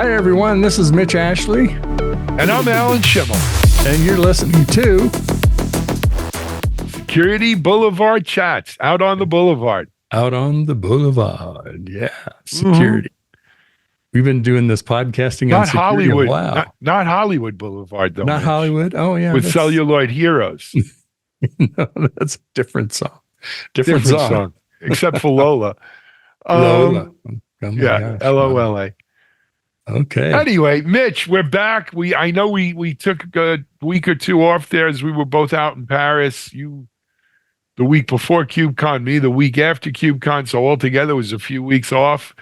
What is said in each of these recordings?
Hi, everyone. This is Mitch Ashley. And I'm Alan Schimmel. And you're listening to Security Boulevard Chats, out on the boulevard. Out on the Boulevard. Yeah, security. We've been doing this podcasting not on security Hollywood, a while. Not Hollywood Boulevard, though. Not Mitch. Hollywood? Oh, yeah. With Celluloid Heroes. No, that's a different song. Different song. Except for Lola. Lola. Oh yeah, Lola. Okay. Anyway, Mitch, we're back. I know we took a week or two off there as we were both out in Paris. You the week before KubeCon, me the week after KubeCon. So altogether it was a few weeks off.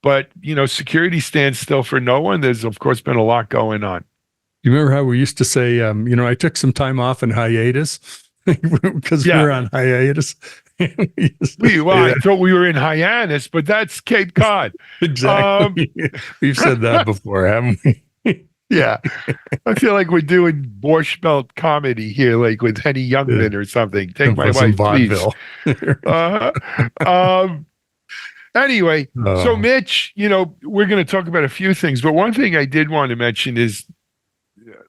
But, security stands still for no one. There's, of course, been a lot going on. You remember how we used to say, I took some time off in hiatus because we were on hiatus. I thought we were in hiatus, but that's Cape Cod. Exactly. We've said that before, haven't we? Yeah. I feel like we're doing Borscht Belt comedy here, like with Henny Youngman or something. Take my wife, please. Anyway, so Mitch, we're going to talk about a few things, but one thing I did want to mention is,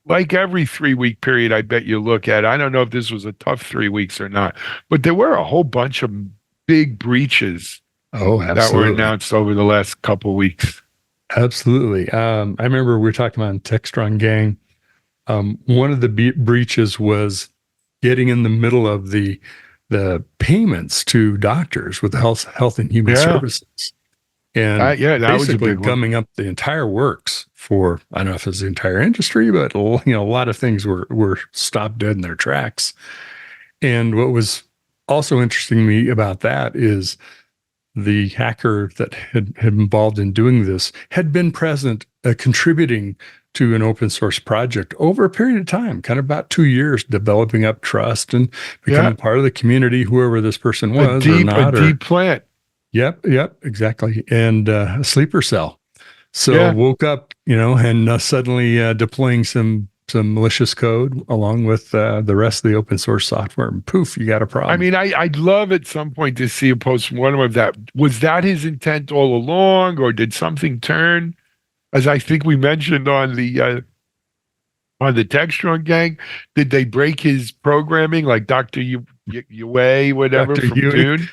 like every 3-week period, I bet you look at, I don't know if this was a tough 3 weeks or not, but there were a whole bunch of big breaches that were announced over the last couple of weeks. Absolutely. I remember we were talking about Techstrong Gang. One of the breaches was getting in the middle of the payments to doctors with the Health and Human Services. And that was a big one. Gumming up the entire works for, I don't know if it's the entire industry, but a lot of things were stopped dead in their tracks. And what was also interesting to me about that is the hacker that had involved in doing this had been present, contributing to an open source project over a period of time, kind of about 2 years, developing up trust and becoming part of the community, whoever this person was a deep plant. Yep, exactly. And a sleeper cell. So woke up, and suddenly deploying some malicious code along with the rest of the open source software, and poof, you got a problem. I mean, I'd love at some point to see a postmortem of that. Was that his intent all along, or did something turn? As I think we mentioned on the Techstrong Gang, did they break his programming, like Dr. Yue, whatever, Dr. from Yue. Dune?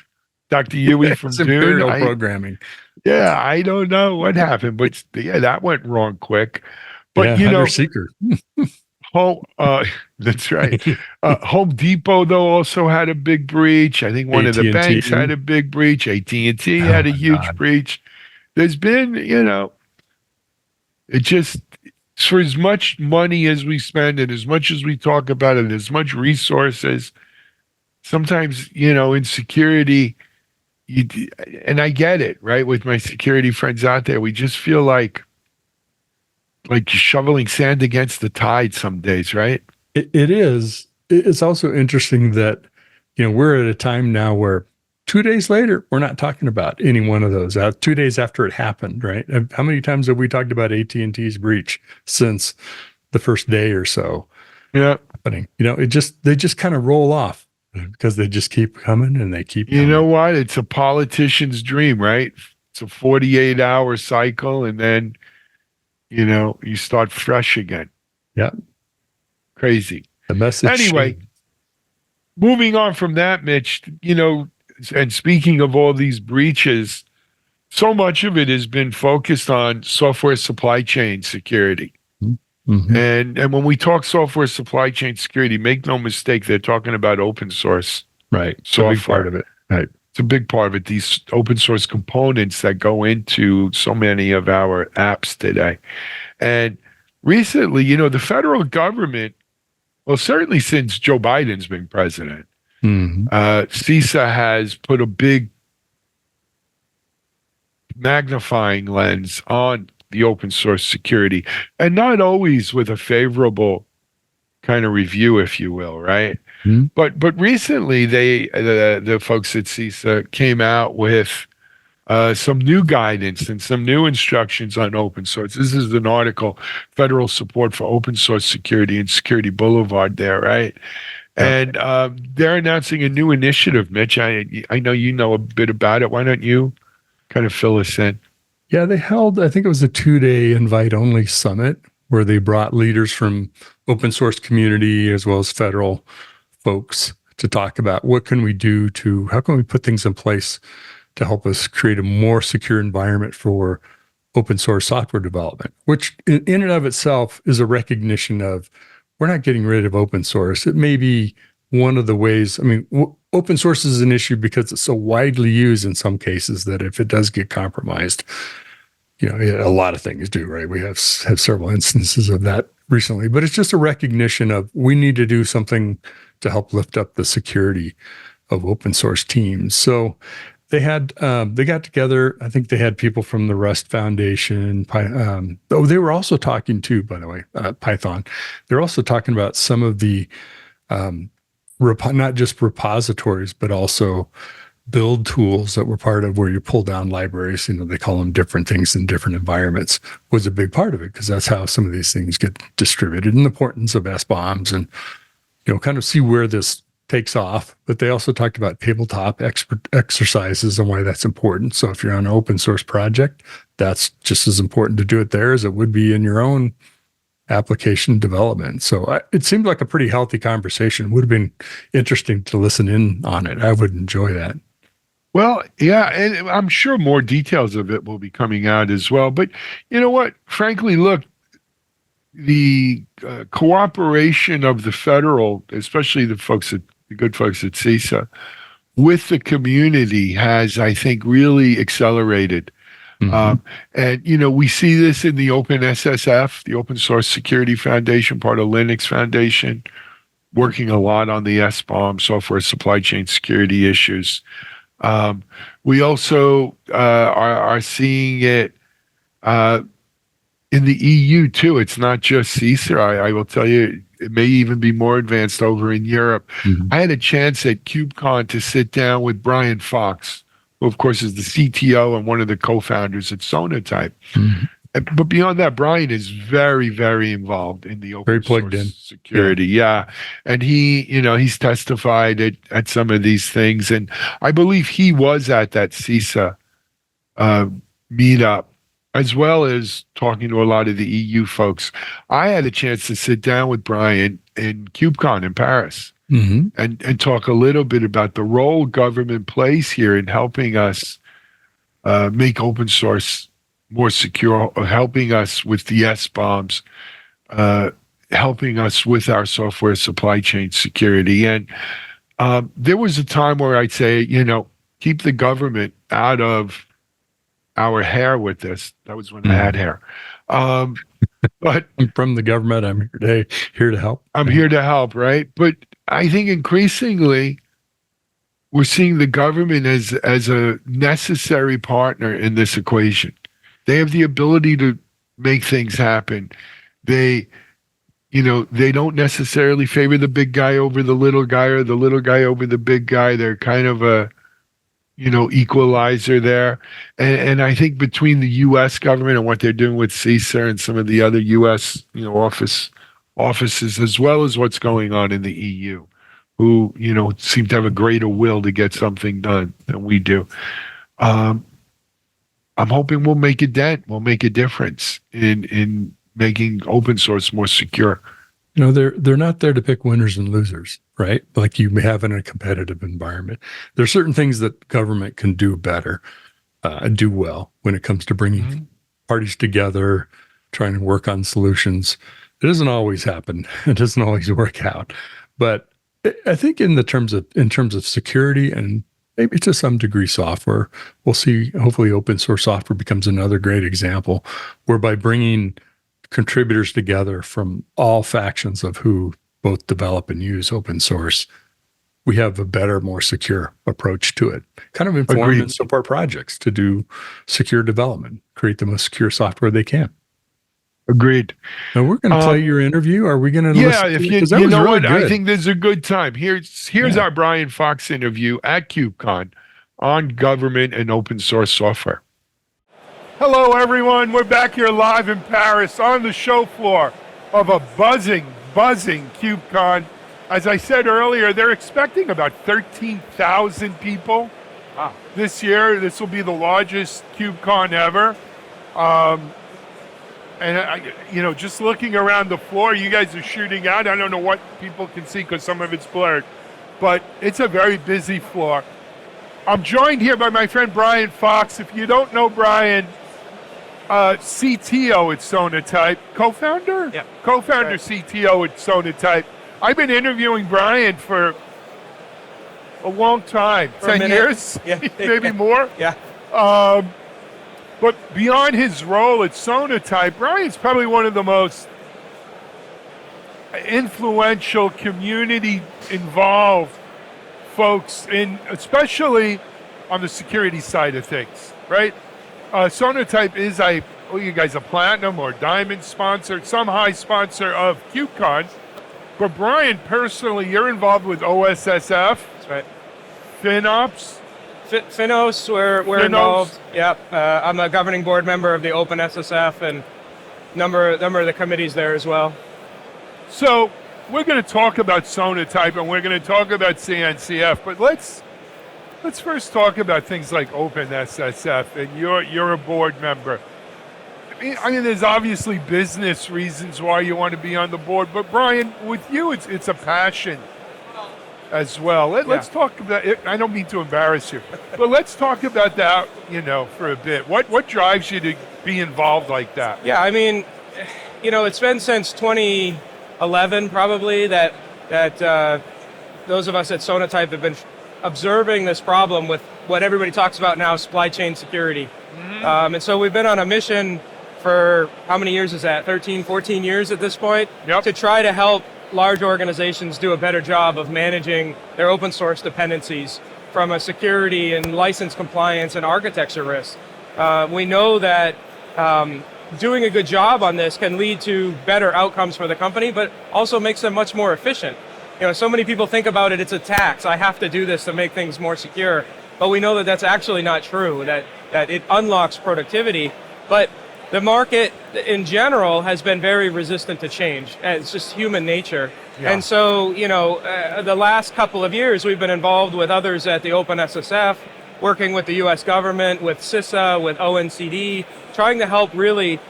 Dr. Yue from Dune. Programming. Yeah, I don't know what happened, but that went wrong quick. But Seeker. That's right. Home Depot though also had a big breach. I think one of the banks had a big breach. AT&T had a huge breach. There's been, it just, for as much money as we spend and as much as we talk about it, as much resources, sometimes, in security, and I get it, right? With my security friends out there, we just feel like shoveling sand against the tide some days, right? It is. It's also interesting that, we're at a time now where 2 days later, we're not talking about any one of those. 2 days after it happened, right? How many times have we talked about AT&T's breach since the first day or so? Yeah. Happening? They just kind of roll off because they just keep coming and they keep coming. You know what? It's a politician's dream, right? It's a 48-hour cycle, and then, you start fresh again. Yeah. Crazy. The message. Anyway, moving on from that, Mitch, and speaking of all these breaches, so much of it has been focused on software supply chain security. Mm-hmm. And when we talk software supply chain security, make no mistake, they're talking about open source. Right. Software. It's a big part of it. Right. It's a big part of it. These open source components that go into so many of our apps today. And recently, the federal government, well, certainly since Joe Biden's been president, CISA has put a big magnifying lens on the open source security, and not always with a favorable kind of review, if you will, right? Mm-hmm. But recently, the folks at CISA came out with some new guidance and some new instructions on open source. This is an article, Federal Support for Open Source Security and Security Boulevard there, right? And they're announcing a new initiative, Mitch. I know you know a bit about it. Why don't you kind of fill us in? Yeah, they held, I think it was a 2-day invite-only summit where they brought leaders from open source community as well as federal folks to talk about what can we do to, how can we put things in place to help us create a more secure environment for open source software development, which in and of itself is a recognition of we're not getting rid of open source. It may be one of the ways, I mean, open source is an issue because it's so widely used in some cases that if it does get compromised, a lot of things do, right? We have several instances of that recently, but it's just a recognition of we need to do something to help lift up the security of open source teams. So they got together. I think they had people from the Rust Foundation. They were also talking too, by the way, Python. They're also talking about some of the, not just repositories, but also build tools that were part of where you pull down libraries. They call them different things in different environments was a big part of it because that's how some of these things get distributed and the importance of SBOMs and, kind of see where this takes off. But they also talked about tabletop exercises and why that's important. So if you're on an open source project, that's just as important to do it there as it would be in your own application development. So it seemed like a pretty healthy conversation. Would have been interesting to listen in on it. I would enjoy that. Well, yeah, and I'm sure more details of it will be coming out as well. But you know what? Frankly, look, the cooperation of the federal, especially the good folks at CISA, with the community has, I think, really accelerated. Mm-hmm. And, we see this in the OpenSSF, the Open Source Security Foundation, part of Linux Foundation, working a lot on the SBOM, software supply chain security issues. We also are seeing it in the EU too. It's not just CISA. I will tell you, it may even be more advanced over in Europe. Mm-hmm. I had a chance at KubeCon to sit down with Brian Fox, who of course is the CTO and one of the co-founders at Sonatype. Mm-hmm. But beyond that, Brian is very, very involved in the open source security. Yeah. And he's testified at some of these things. And I believe he was at that CISA meetup, as well as talking to a lot of the EU folks. I had a chance to sit down with Brian in KubeCon in Paris. Mm-hmm. and talk a little bit about the role government plays here in helping us make open source more secure, helping us with the SBOMs, helping us with our software supply chain security. And there was a time where I'd say, keep the government out of our hair with this. That was when I had hair. But I'm from the government. I'm here to help. I'm here to help, right? But I think increasingly we're seeing the government as a necessary partner in this equation. They have the ability to make things happen. They don't necessarily favor the big guy over the little guy or the little guy over the big guy. They're kind of a, equalizer there. And I think between the U.S. government and what they're doing with CISA and some of the other U.S. Offices, as well as what's going on in the EU, who seem to have a greater will to get something done than we do. I'm hoping we'll make a dent. We'll make a difference in making open source more secure. They're not there to pick winners and losers, right? Like you have in a competitive environment. There are certain things that government can do better and do well when it comes to bringing parties together, trying to work on solutions. It doesn't always happen. It doesn't always work out. But I think in terms of security and maybe to some degree software, we'll see hopefully open source software becomes another great example whereby bringing contributors together from all factions of who both develop and use open source, we have a better, more secure approach to it. Kind of inform and support projects to do secure development, create the most secure software they can. Agreed. Now we're going to play your interview. Are we going to? Yeah, if you know really what, good. I think there's a good time. Here's our Brian Fox interview at KubeCon on government and open source software. Hello, everyone. We're back here live in Paris on the show floor of a buzzing KubeCon. As I said earlier, they're expecting about 13,000 people this year. This will be the largest KubeCon ever. And just looking around the floor, you guys are shooting out. I don't know what people can see because some of it's blurred, but it's a very busy floor. I'm joined here by my friend Brian Fox. If you don't know Brian, CTO at Sonatype, co-founder? Yeah. Co-founder, Right. CTO at Sonatype. I've been interviewing Brian for a long time, For a 10 minute. years, Yeah. maybe more. Yeah. But beyond his role at Sonatype, Brian's probably one of the most influential, community-involved folks, especially on the security side of things, right? Sonatype is you guys a platinum or diamond sponsor, some high sponsor of KubeCon. But Brian, personally, you're involved with OSSF, That's right. FinOps. Finos, we're Finos. involved. Yep. I'm a governing board member of the OpenSSF and number of the committees there as well. So we're going to talk about Sonatype and we're going to talk about CNCF, but let's first talk about things like OpenSSF, and you're a board member. I mean, there's obviously business reasons why you want to be on the board, but Brian, with you, it's a passion as well. Let's talk about it. I don't mean to embarrass you, but let's talk about that, for a bit. What drives you to be involved like that? Yeah, I mean, it's been since 2011 probably that those of us at Sonatype have been observing this problem with what everybody talks about now, supply chain security. Mm-hmm. And so we've been on a mission for, how many years is that? 13, 14 years at this point? Yep. To try to help large organizations do a better job of managing their open source dependencies from a security and license compliance and architecture risk. We know that doing a good job on this can lead to better outcomes for the company, but also makes them much more efficient. So many people think about it's a tax. I have to do this to make things more secure. But we know that that's actually not true, that it unlocks productivity. But the market in general has been very resistant to change. It's just human nature. Yeah. And so, the last couple of years, we've been involved with others at the OpenSSF, working with the US government, with CISA, with ONCD, trying to help really,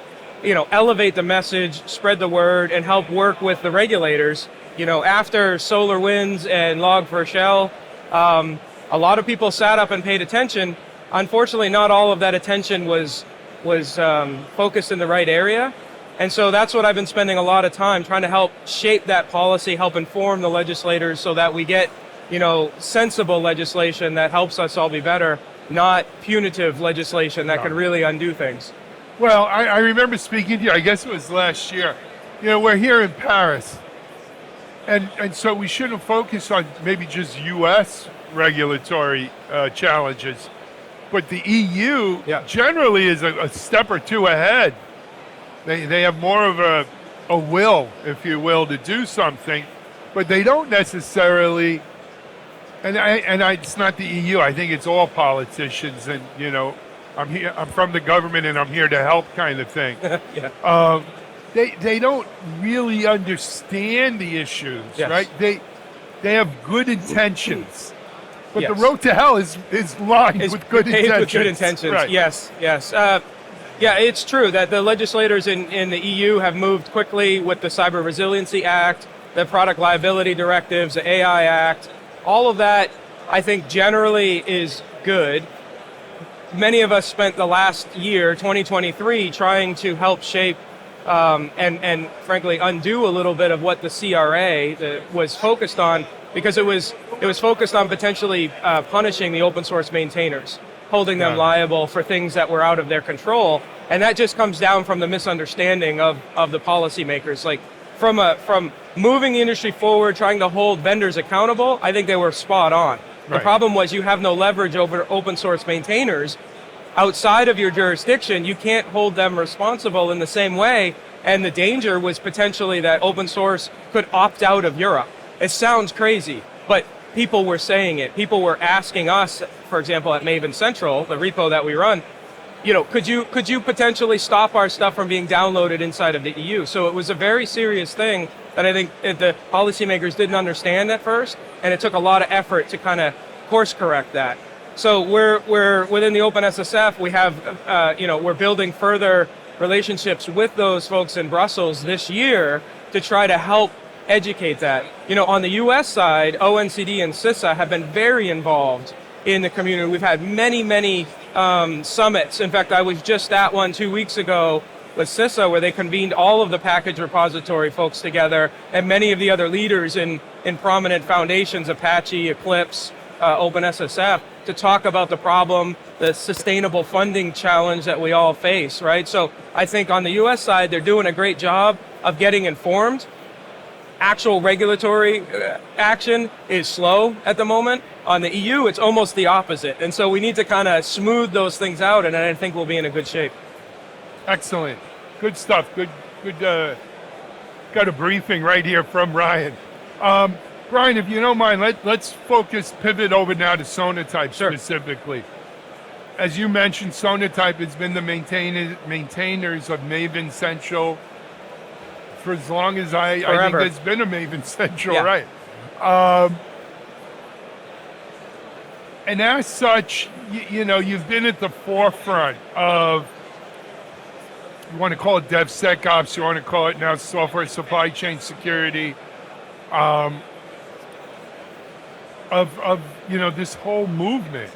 elevate the message, spread the word, and help work with the regulators. After SolarWinds and Log4Shell, a lot of people sat up and paid attention. Unfortunately, not all of that attention was focused in the right area. And so that's what I've been spending a lot of time trying to help shape that policy, help inform the legislators so that we get, sensible legislation that helps us all be better, not punitive legislation that could really undo things. Well, I remember speaking to you, I guess it was last year. We're here in Paris. And so we shouldn't focus on maybe just U.S. regulatory challenges. But the EU generally is a step or two ahead. They have more of a will, if you will, to do something, but they don't necessarily. And it's not the EU. I think it's all politicians, and I'm here. I'm from the government, and I'm here to help, kind of thing. Yeah. They don't really understand the issues, right? They have good intentions. But the road to hell is lined with good intentions. With good intentions, right. Yes. It's true that the legislators in the EU have moved quickly with the Cyber Resiliency Act, the Product Liability Directives, the AI Act. All of that, I think, generally is good. Many of us spent the last year, 2023, trying to help shape and frankly undo a little bit of what the CRA was focused on, because it was focused on potentially punishing the open source maintainers, holding them liable for things that were out of their control. And that just comes down from the misunderstanding of the policymakers. Like from moving the industry forward, trying to hold vendors accountable, I think they were spot on. Right. The problem was you have no leverage over open source maintainers. Outside of your jurisdiction, you can't hold them responsible in the same way. And the danger was potentially that open source could opt out of Europe. It sounds crazy, but people were saying it. People were asking us, for example, at Maven Central, the repo that we run, could you potentially stop our stuff from being downloaded inside of the EU? So it was a very serious thing that I think the policymakers didn't understand at first, and it took a lot of effort to kind of course correct that. So we're within the OpenSSF. We have, we're building further relationships with those folks in Brussels this year to try to help educate that. On the US side, ONCD and CISA have been very involved in the community. We've had many summits. In fact, I was just at one 2 weeks ago with CISA where they convened all of the package repository folks together and many of the other leaders in prominent foundations, Apache, Eclipse, OpenSSF, to talk about the problem, the sustainable funding challenge that we all face, right? So I think on the US side, they're doing a great job of getting informed. Actual regulatory action is slow at the moment. On the EU, it's almost the opposite. And so we need to kind of smooth those things out, and I think we'll be in a good shape. Excellent. Good stuff. Good. Got a briefing right here from Ryan. Brian, if you don't mind, let's pivot over now to Sonatype specifically. As you mentioned, Sonatype has been the maintainers of Maven Central for as long as I think there's been a Maven Central, right? And as such, you've been at the forefront of, you want to call it DevSecOps, you want to call it now software supply chain security, of this whole movement.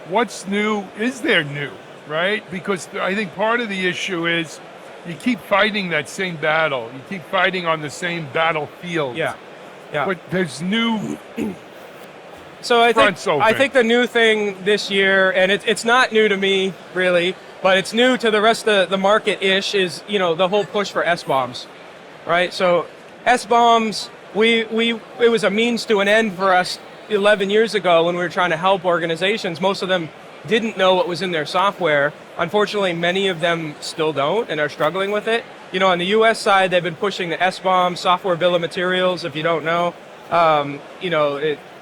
What's new? Is there new, right? Because I think part of the issue is you keep fighting that same battle. You keep fighting on the same battlefield. Yeah. But there's new. So I think the new thing this year, and it's not new to me really, but it's new to the rest of the market-ish, is the whole push for SBOMs, right? So SBOMs, it was a means to an end for us 11 years ago when we were trying to help organizations. Most of them didn't know what was in their software. Unfortunately, many of them still don't and are struggling with it. On the US side, they've been pushing the SBOM, software bill of materials, if you don't know.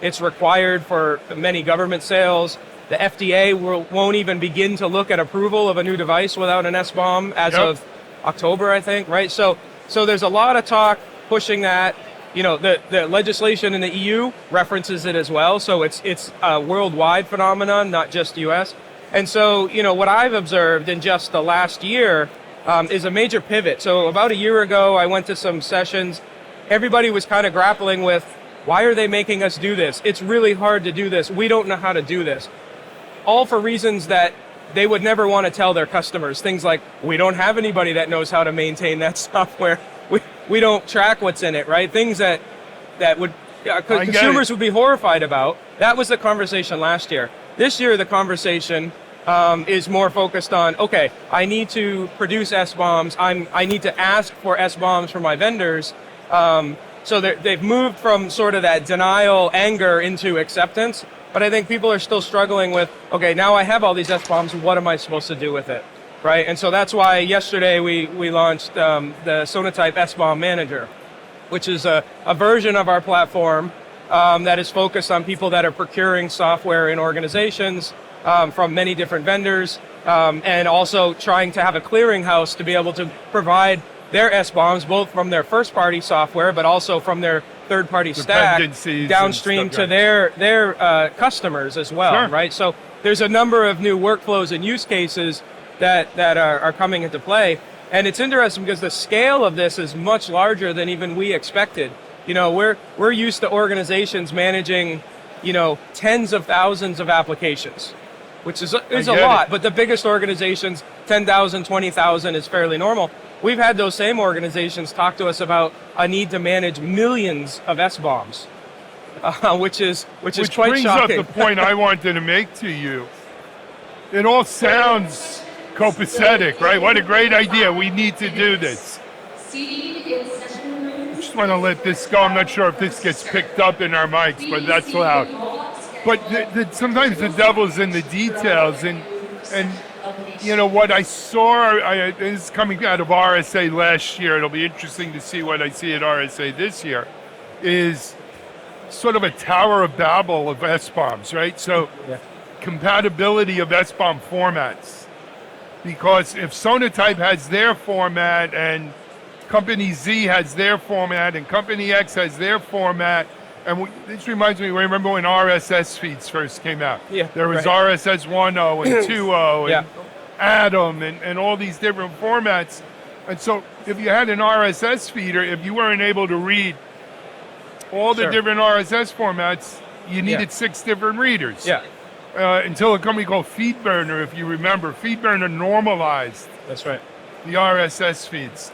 It's required for many government sales. The FDA won't even begin to look at approval of a new device without an SBOM as of October, I think, right? So there's a lot of talk pushing that. The legislation in the EU references it as well. So it's a worldwide phenomenon, not just US. And so, what I've observed in just the last year is a major pivot. So about a year ago, I went to some sessions. Everybody was kind of grappling with, why are they making us do this? It's really hard to do this. We don't know how to do this. All for reasons that they would never want to tell their customers. Things like, we don't have anybody that knows how to maintain that software. We don't track what's in it, right? Things that would consumers would be horrified about. That was the conversation last year. This year, the conversation is more focused on, okay, I need to produce SBOMs. I need to ask for SBOMs from my vendors. So they've moved from sort of that denial, anger into acceptance. But I think people are still struggling with, okay, now I have all these SBOMs, what am I supposed to do with it, right? And so that's why yesterday we launched the Sonatype SBOM Manager, which is a version of our platform that is focused on people that are procuring software in organizations from many different vendors, and also trying to have a clearinghouse to be able to provide their SBOMs, both from their first-party software, but also from their third-party stack, downstream to their customers as well, right? So there's a number of new workflows and use cases that are coming into play. And it's interesting because the scale of this is much larger than even we expected. We're used to organizations managing, tens of thousands of applications, which is a lot, but the biggest organizations, 10,000, 20,000 is fairly normal. We've had those same organizations talk to us about a need to manage millions of SBOMs, which is quite shocking. Which brings up the point I wanted to make to you. It all sounds copacetic, right? What a great idea. We need to do this. I just want to let this go. I'm not sure if this gets picked up in our mics, but that's loud. But sometimes the devil's in the details, and what I saw, this is coming out of RSA last year. It'll be interesting to see what I see at RSA this year, is sort of a Tower of Babel of SBOMs, right? So compatibility of SBOM formats. Because if Sonatype has their format and Company Z has their format and Company X has their format, And this reminds me, remember when RSS feeds first came out? Yeah, There was right. RSS 1.0 and 2.0 Yeah. and Atom and all these different formats. And so if you had an RSS feeder, if you weren't able to read all the Sure. different RSS formats, you needed Yeah. 6 different readers. Yeah, Until a company called FeedBurner, if you remember, FeedBurner normalized that's right. the RSS feeds.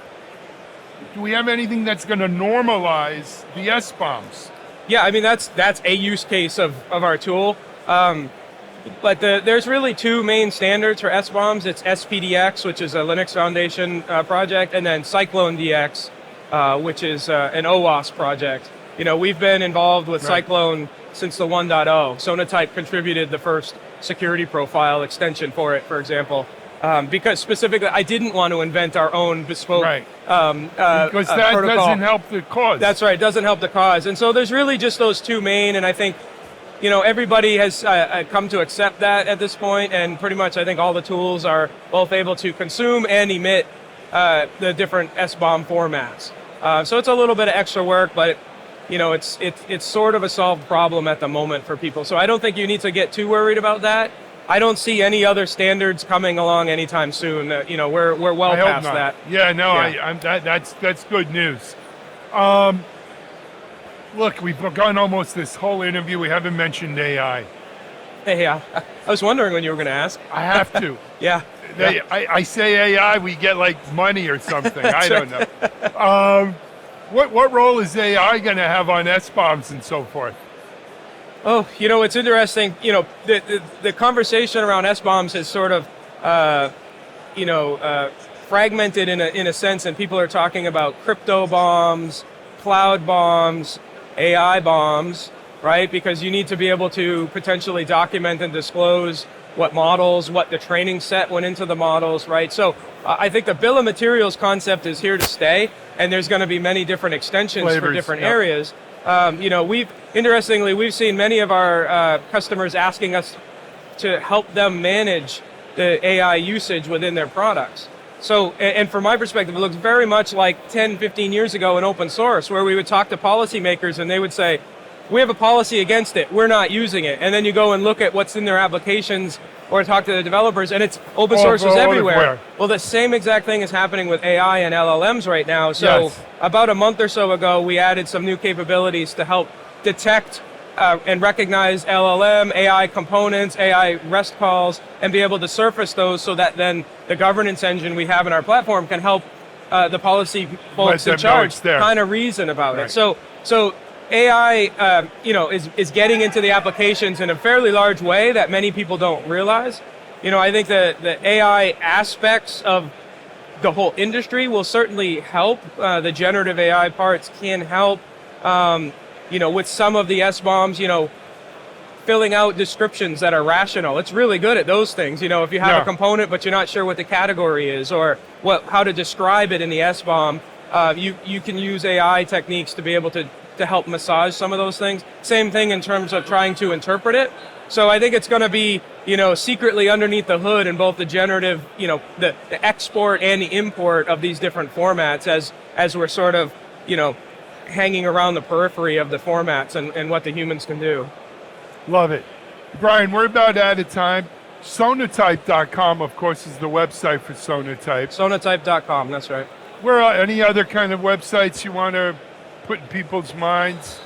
Do we have anything that's going to normalize the SBOMs? Yeah, I mean that's a use case of our tool. But there's really two main standards for SBOMs. It's SPDX, which is a Linux Foundation project, and then Cyclone DX, which is an OWASP project. You know, we've been involved with Right. Cyclone since the 1.0. Sonatype contributed the first security profile extension for it, for example. Because specifically, I didn't want to invent our own bespoke Right. Because that protocol. doesn't help the cause. That's right, doesn't help the cause. And so there's really just those two main, and I think, you know, everybody has come to accept that at this point, and pretty much I think all the tools are both able to consume and emit the different SBOM formats. So it's a little bit of extra work, but you know, it's sort of a solved problem at the moment for people. So I don't think you need to get too worried about that. I don't see any other standards coming along anytime soon. You know, we're well I hope past not. that. Yeah, no, Yeah. that's good news. Look, we've gone almost this whole interview. We haven't mentioned AI. Yeah, I was wondering when you were going to ask. I have to. Yeah. I say AI, we get like money or something. I don't know. What role is AI going to have on SBOMs and so forth? Oh, you know, it's interesting. You know, the conversation around SBOMs is sort of, fragmented in a sense, and people are talking about crypto bombs, cloud bombs, AI bombs, right? Because you need to be able to potentially document and disclose what models, what the training set went into the models, right? So I think the bill of materials concept is here to stay, and there's going to be many different extensions for Flavors, different yep. areas. You know, we've seen many of our customers asking us to help them manage the AI usage within their products. So, and from my perspective, it looks very much like 10, 15 years ago in open source, where we would talk to policymakers and they would say, we have a policy against it, we're not using it. And then you go and look at what's in their applications or talk to the developers, and it's open source is everywhere. Well, the same exact thing is happening with AI and LLMs right now. So Yes. about a month or so ago, we added some new capabilities to help detect and recognize LLM, AI components, AI REST calls, and be able to surface those so that then the governance engine we have in our platform can help the policy folks in charge kind of reason about it. So AI, is getting into the applications in a fairly large way that many people don't realize. You know, I think the AI aspects of the whole industry will certainly help. The generative AI parts can help. With some of the SBOMs, filling out descriptions that are rational. It's really good at those things. You know, if you have a component but you're not sure what the category is or how to describe it in the SBOM, you can use AI techniques to be able to help massage some of those things. Same thing in terms of trying to interpret it. So I think it's going to be, secretly underneath the hood in both the generative, the export and the import of these different formats as we're sort of, hanging around the periphery of the formats and what the humans can do. Love it. Brian, we're about out of time. Sonatype.com, of course, is the website for Sonatype. Sonatype.com, that's right. Where are any other kind of websites you want to put in people's minds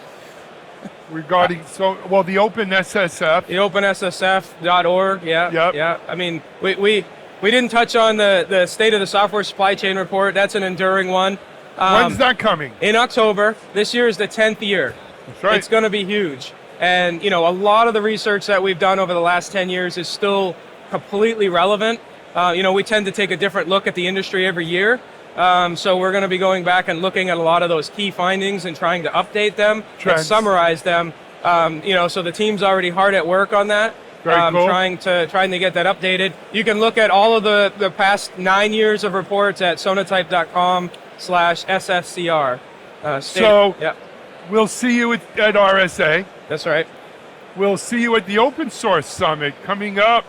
regarding, the OpenSSF? The OpenSSF.org, yeah. I mean, we didn't touch on the State of the Software Supply Chain report. That's an enduring one. When's that coming? In October. This year is the 10th year. That's right. It's going to be huge. And, a lot of the research that we've done over the last 10 years is still completely relevant. We tend to take a different look at the industry every year. So we're going to be going back and looking at a lot of those key findings and trying to update them and summarize them. So the team's already hard at work on that. Very cool. Trying to get that updated. You can look at all of the past 9 years of reports at sonatype.com/SSCR. We'll see you at RSA. That's right. We'll see you at the Open Source Summit coming up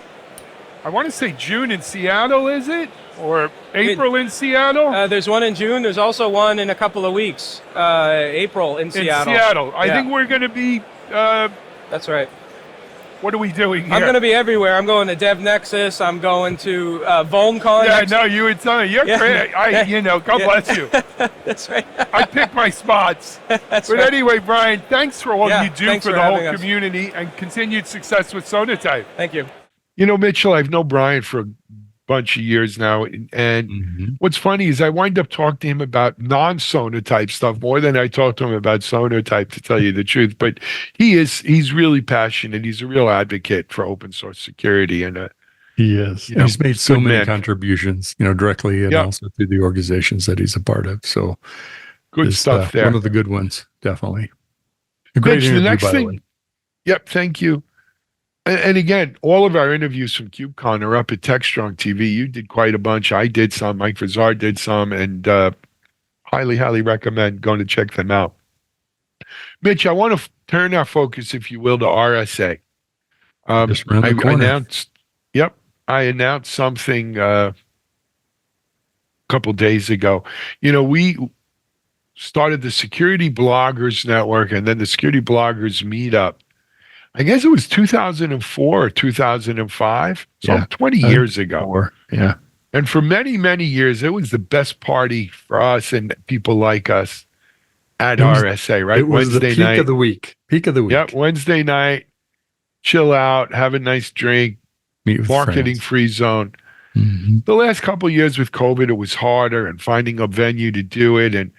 I want to say June in Seattle, is it? Or April in Seattle? There's one in June. There's also one in a couple of weeks, April in Seattle. In Seattle. I think we're going to be... That's right. What are we doing here? I'm going to be everywhere. I'm going to DevNexus. I'm going to VulnCon. Yeah, no, you would tell me. You're great. God bless you. That's right. I pick my spots. But anyway, Brian, thanks for all you do for the whole community and continued success with Sonatype. Thank you. Mitchell, I've known Brian for a bunch of years now. And what's funny is I wind up talking to him about non-Sonatype stuff more than I talk to him about Sonatype, to tell you the truth. But he's really passionate. He's a real advocate for open source security. And he is. He's made so many contributions, directly and also through the organizations that he's a part of. So good stuff there. One of the good ones, definitely. A great Mitch, interview, the next by thing. the way. Yep, thank you. And again, all of our interviews from KubeCon are up at TechStrong TV. You did quite a bunch. I did some. Mike Fazard did some, and highly, highly recommend going to check them out. Mitch, I want to turn our focus, if you will, to RSA. Just around the corner. I announced something a couple days ago. We started the Security Bloggers Network and then the Security Bloggers Meetup. I guess it was 2004 or 2005, so 20 years ago. Yeah. And for many, many years, it was the best party for us and people like us at RSA, right? It was Wednesday the peak night. Of the week. Peak of the week. Yep, Wednesday night, chill out, have a nice drink, meet with marketing friends. Free zone. The last couple of years with COVID, it was harder and finding a venue to do it. And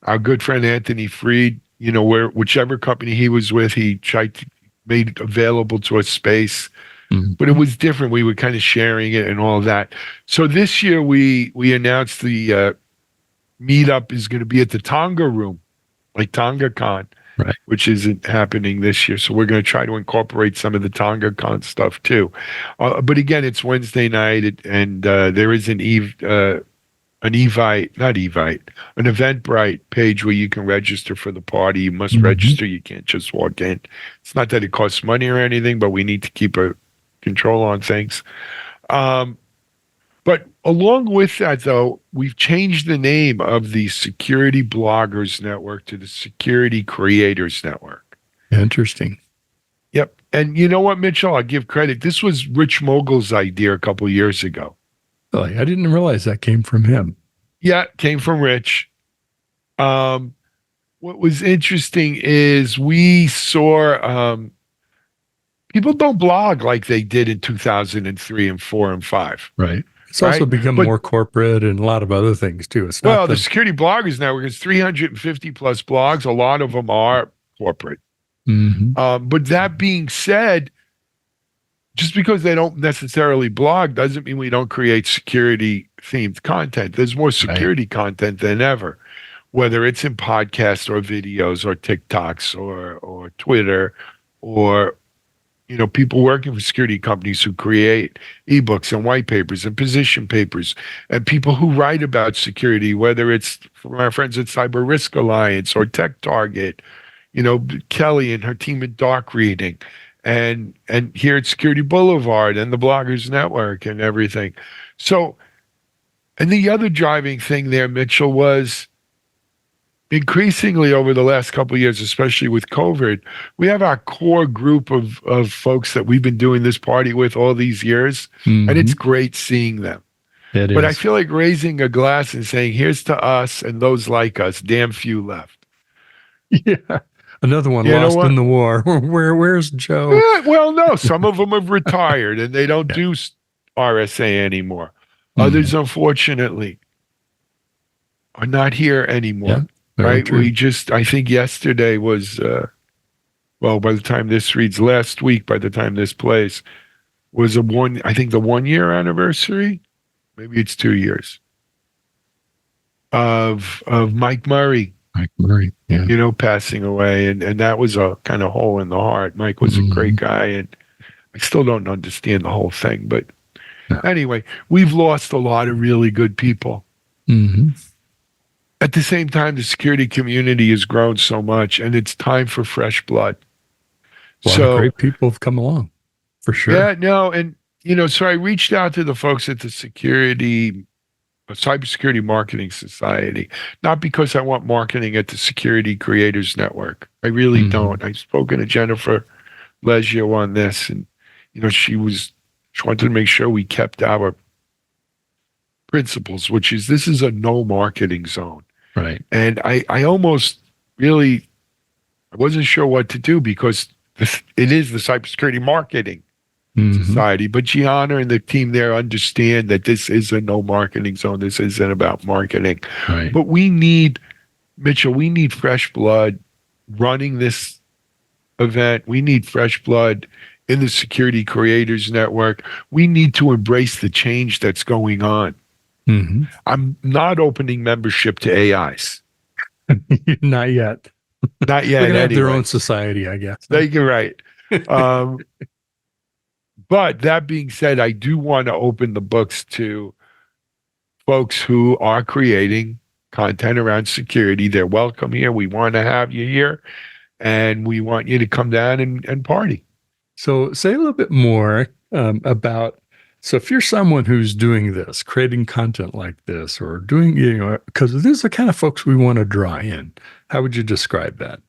our good friend Anthony Freed, whichever company he was with, he tried to made available to us space, but it was different. We were kind of sharing it and all of that. So this year we announced the meetup is going to be at the Tonga room, like TongaCon, right, which isn't happening this year. So we're going to try to incorporate some of the TongaCon stuff too. But again, it's Wednesday night, and there is an Eventbrite page where you can register for the party. You must register. You can't just walk in. It's not that it costs money or anything, but we need to keep a control on things. But along with that, though, we've changed the name of the Security Bloggers Network to the Security Creators Network. Interesting. Yep. And you know what, Mitchell? I'll give credit. This was Rich Mogul's idea a couple of years ago. Oh, I didn't realize that came from him. Yeah, it came from Rich. What was interesting is we saw people don't blog like they did in 2003 and 4 and 5. Right. It's also become more corporate and a lot of other things too. It's not the Security Bloggers Network is 350 plus blogs. A lot of them are corporate. But that being said, just because they don't necessarily blog doesn't mean we don't create security-themed content. There's more security content than ever, whether it's in podcasts or videos or TikToks or Twitter or, people working for security companies who create ebooks and white papers and position papers, and people who write about security, whether it's from our friends at Cyber Risk Alliance or Tech Target, Kelly and her team at Dark Reading. And here at Security Boulevard and the Bloggers Network and everything. So, and the other driving thing there, Mitchell, was increasingly over the last couple of years, especially with COVID, we have our core group of folks that we've been doing this party with all these years, and it's great seeing them. But I feel like raising a glass and saying, here's to us and those like us, damn few left. Yeah. Another one lost in the war. Where's Joe? Yeah, well, no, some of them have retired and they don't do RSA anymore. Others, unfortunately, are not here anymore. Right? True. I think yesterday was, by the time this reads, last week, by the time this plays, was the 1 year anniversary. Maybe it's 2 years of Mike Murray. Mike Murray, passing away. And that was a kind of hole in the heart. Mike was a great guy, and I still don't understand the whole thing. But anyway, we've lost a lot of really good people. At the same time, the security community has grown so much, and it's time for fresh blood. A lot of great people have come along, for sure. Yeah, no, and so I reached out to the folks at the Cybersecurity Marketing Society, not because I want marketing at the Security Creators Network. I really don't. I've spoken to Jennifer Leggio on this, and she wanted to make sure we kept our principles, which is this is a no marketing zone. Right. And I almost really, I wasn't sure what to do because it is the Cybersecurity Marketing Society, but Gianna and the team there understand that this is a no marketing zone. This isn't about marketing. Right. But Mitchell, we need fresh blood running this event. We need fresh blood in the Security Creators Network. We need to embrace the change that's going on. I'm not opening membership to AIs. Not yet. Not yet. They're gonna have their anyway. own society, I guess. You're right. But that being said, I do want to open the books to folks who are creating content around security. They're welcome here. We want to have you here, and we want you to come down and party. So say a little bit more about, so if you're someone who's doing this, creating content like this, or doing, because these are the kind of folks we want to draw in, how would you describe that?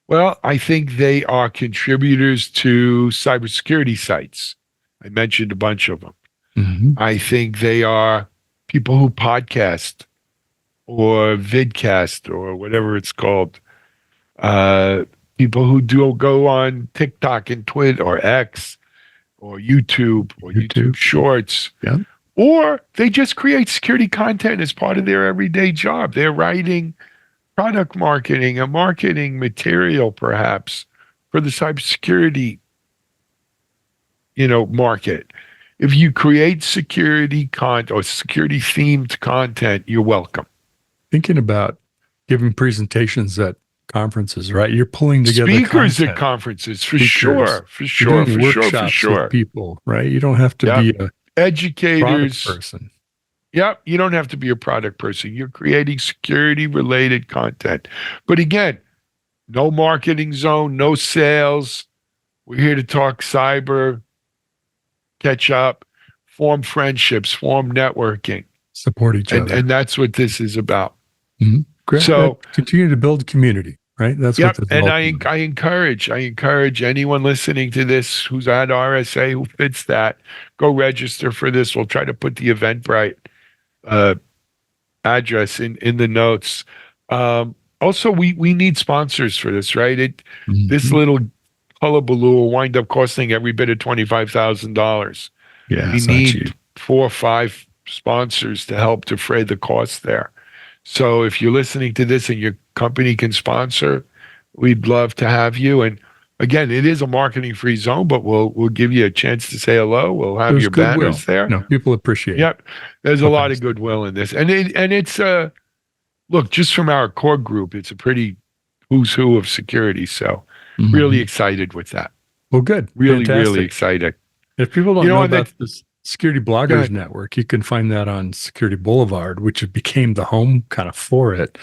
Well, I think they are contributors to cybersecurity sites. I mentioned a bunch of them. I think they are people who podcast or vidcast or whatever it's called. People who go on TikTok and Twitter or X or YouTube or YouTube Shorts. Yeah. Or they just create security content as part of their everyday job. They're writing product marketing and marketing material, perhaps, for the cybersecurity, market. If you create security content or security themed content, you're welcome. Thinking about giving presentations at conferences, right? You're pulling together speakers content. At conferences, for Speakers. sure, for sure. With people, right? You don't have to be a educators product person. Yep, you don't have to be a product person. You're creating security-related content. But again, no marketing zone, no sales. We're here to talk cyber, catch up, form friendships, form networking. Support each other. And that's what this is about. Great. So continue to build community, right? That's what this is and all I about. I encourage anyone listening to this who's at RSA who fits that, go register for this. We'll try to put the Eventbrite address in the notes. Also, we need sponsors for this, right? This little hullabaloo will wind up costing every bit of $25,000. Yeah, we need 4 or 5 sponsors to help defray the cost there. So if you're listening to this and your company can sponsor, we'd love to have you. And again, it is a marketing-free zone, but we'll give you a chance to say hello. We'll have your banners there. No, people appreciate it. Yep. There's a lot of goodwill in this. And it's look, just from our core group, it's a pretty who's who of security. So really excited with that. Well, good. Really, Fantastic. really excited. If people don't know about this Security Bloggers Network, you can find that on Security Boulevard, which became the home kind of for it.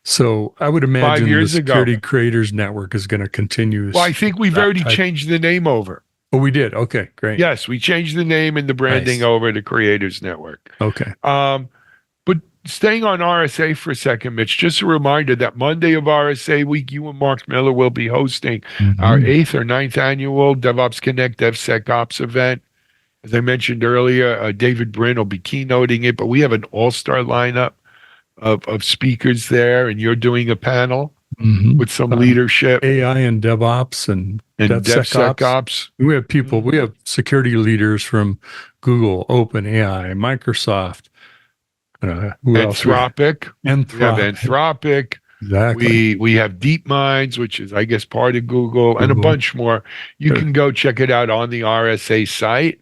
So I would imagine the Security Creators Network is going to continue. Well, I think we've already changed the name over. Oh, we did? Okay, great. Yes, we changed the name and the branding over to Creators Network. Okay. But staying on RSA for a second, Mitch, just a reminder that Monday of RSA week, you and Mark Miller will be hosting our 8th or 9th annual DevOps Connect DevSecOps event. As I mentioned earlier, David Brin will be keynoting it, but we have an all-star lineup of speakers there, and you're doing a panel with some leadership. AI and DevOps and DevSecOps. We have people, we have security leaders from Google, OpenAI, Microsoft, Anthropic. We have Anthropic. Exactly. We have DeepMinds, which is, I guess, part of Google, and a bunch more. You can go check it out on the RSA site,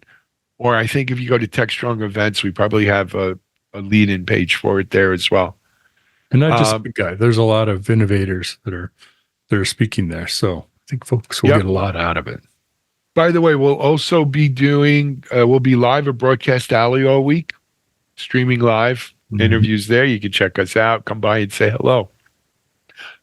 or I think if you go to TechStrong Events, we probably have a lead-in page for it there as well. And not just big guy. There's a lot of innovators that are speaking there. So I think folks will get a lot out of it. By the way, we'll also be doing, we'll be live at Broadcast Alley all week, streaming live interviews there. You can check us out. Come by and say hello.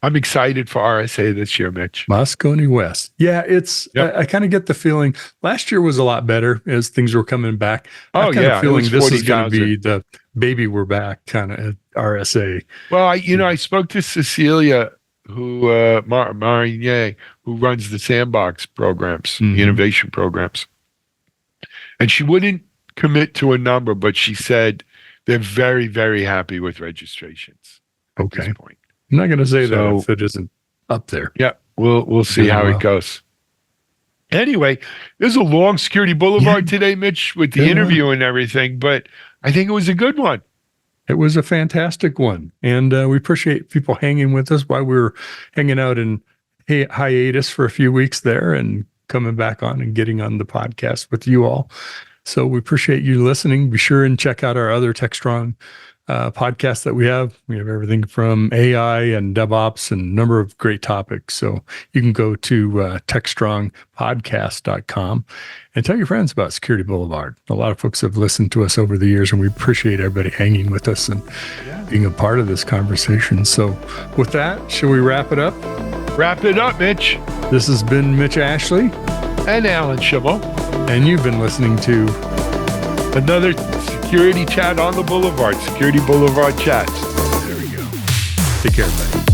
I'm excited for RSA this year, Mitch. Moscone West. Yeah, it's, Yep. I kind of get the feeling last year was a lot better as things were coming back. Oh, I've kind yeah, of it feeling was this is going to 40,000. be the baby we're back kind of at RSA. Well, I spoke to Cecilia, who Marinier, who runs the sandbox programs, the innovation programs, and she wouldn't commit to a number, but she said they're very, very happy with registrations at this point. I'm not going to say that So- if it isn't up there. Yeah, we'll see Doing how well. it goes. Anyway, there's a long Security Boulevard today, Mitch, with the Good interview and everything, but I think it was a good one. It was a fantastic one. And we appreciate people hanging with us while we were hanging out in hiatus for a few weeks there and coming back on and getting on the podcast with you all. So we appreciate you listening. Be sure and check out our other TechStrong podcasts that we have. We have everything from AI and DevOps and a number of great topics. So you can go to techstrongpodcast.com and tell your friends about Security Boulevard. A lot of folks have listened to us over the years, and we appreciate everybody hanging with us and being a part of this conversation. So with that, shall we wrap it up? Wrap it up, Mitch. This has been Mitch Ashley, And Alan Schimmel. and you've been listening to Another Security Chat on the Boulevard, Security Boulevard Chats. There we go. Take care, everybody.